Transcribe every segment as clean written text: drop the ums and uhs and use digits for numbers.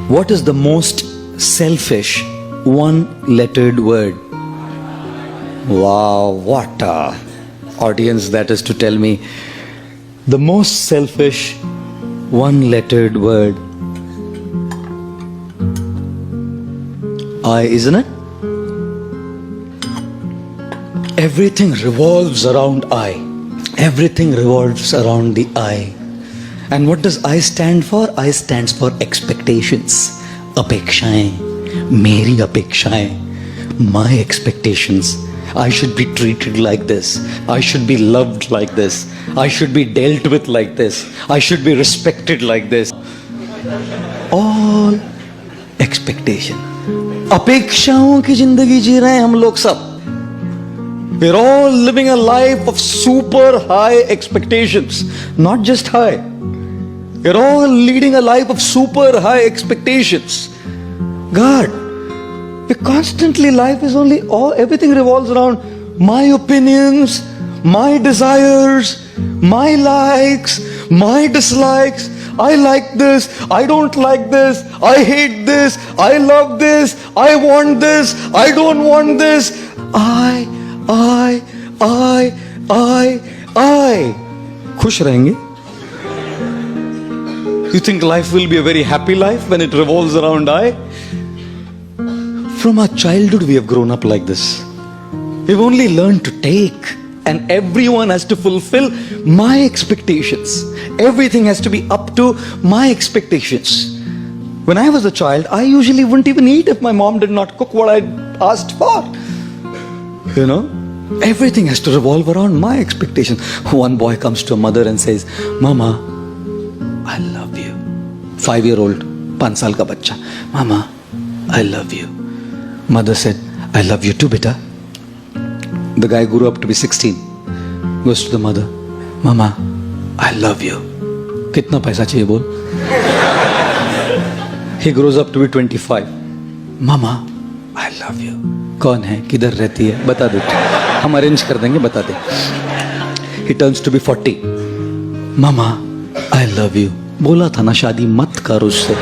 What is the most selfish one-lettered word? Wow, what a audience that is to tell me. The most selfish one-lettered word. I, isn't it? Everything revolves around I. Everything revolves around the I. And what does I stand for? I stands for expectations. Apekshaएं, मेरी अपेक्षाएं, my expectations. I should be treated like this. I should be loved like this. I should be dealt with like this. I should be respected like this. All expectation. अपेक्षाओं की जिंदगी जी रहे हैं हम लोग सब. We're all living a life of super high expectations. Not just high. We're all leading a life of super high expectations. God, constantly life is only everything revolves around my opinions, my desires, my likes, my dislikes. I like this, I don't like this, I hate this, I love this, I want this, I don't want this. I. खुश रहेंगे? You think life will be a very happy life when it revolves around I? From our childhood we have grown up like this. We've only learned to take, and everyone has to fulfill my expectations. Everything has to be up to my expectations. When I was a child, I usually wouldn't even eat if my mom did not cook what I asked for. You know? Everything has to revolve around my expectations. One boy comes to a mother and says, Mama, I love you. 5-year-old, 5 साल का बच्चा. Mama, I love you. Mother said, I love you too, beta. The guy grew up to be 16. Goes to the mother, Mama, I love you. कितना पैसा चाहिए बोल? He grows up to be 25. Mama, I love you. कौन है? किधर रहती है? बता दे. हम अरेंज कर देंगे, बता दे. He turns to be 40. Mama, I love you. बोला था ना शादी मत कर उससे.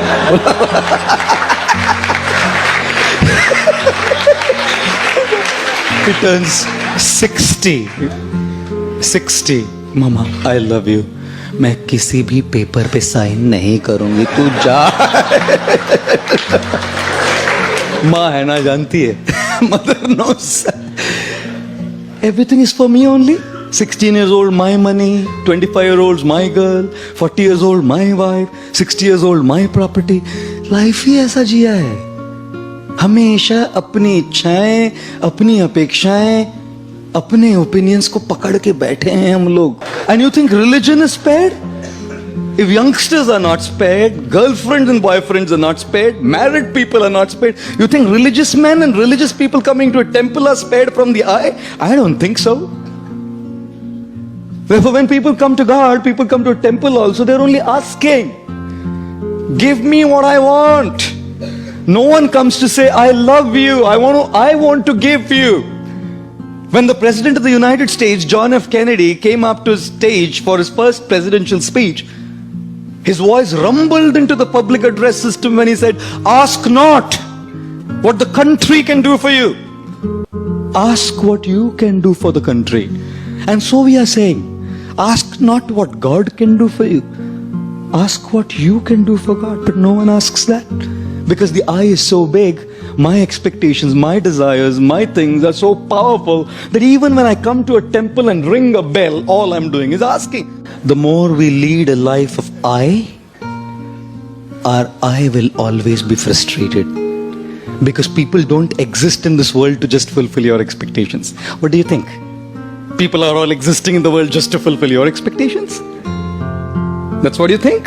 He turns 60. Mama, I love you. मैं किसी भी पेपर पे साइन नहीं करूंगी, तू जा. माँ है ना, जानती है. Mother knows. Everything is for me only. 16 years old, my money. 25-year-olds, my girl. 40 years old, my wife. 60 years old, my property. Life ही ऐसा जिया है. हमेशा अपनी इच्छाएं, अपनी अपेक्षाएं, अपने opinions को पकड़ के बैठे हैं हम लोग. And you think religion is spared? If youngsters are not spared, girlfriends and boyfriends are not spared, married people are not spared, you think religious men and religious people coming to a temple are spared from the eye? I don't think so. Therefore, when people come to God, people come to a temple also, they're only asking, give me what I want. No one comes to say, I love you, I want to give you. When the President of the United States, John F. Kennedy, came up to his stage for his first presidential speech, his voice rumbled into the public address system when he said, ask not what the country can do for you. Ask what you can do for the country. And so we are saying, ask not what God can do for you. Ask what you can do for God. But no one asks that. Because the I is so big, my expectations, my desires, my things are so powerful that even when I come to a temple and ring a bell, all I'm doing is asking. The more we lead a life of I, our I will always be frustrated. Because people don't exist in this world to just fulfill your expectations. What do you think? People are all existing in the world just to fulfill your expectations? That's what you think?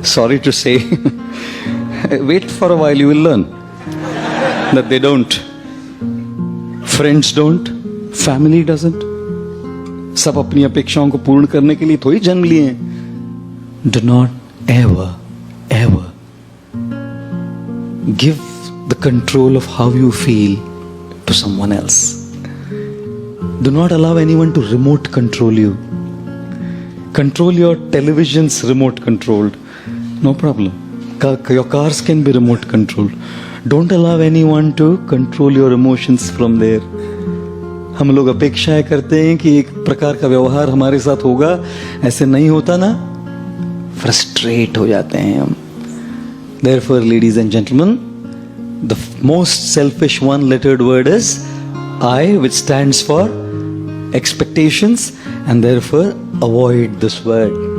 Sorry to say. Wait for a while, you will learn that they don't. Friends don't. Family doesn't. सब अपनी अपेक्षाओं को पूर्ण करने के लिए थोड़ी जन्म लिए हैं. Do not ever give the control of how you feel to someone else. Do not allow anyone to remote control you. Control your television's remote controlled. No problem. your cars can be remote controlled. Don't allow anyone to control your emotions from there. हम लोग अपेक्षाएं करते हैं कि एक प्रकार का व्यवहार हमारे साथ होगा, ऐसे नहीं होता ना, फ्रस्ट्रेट हो जाते हैं हम. Therefore, ladies and gentlemen, the most selfish one-lettered word is I, which stands for expectations, and therefore avoid this word.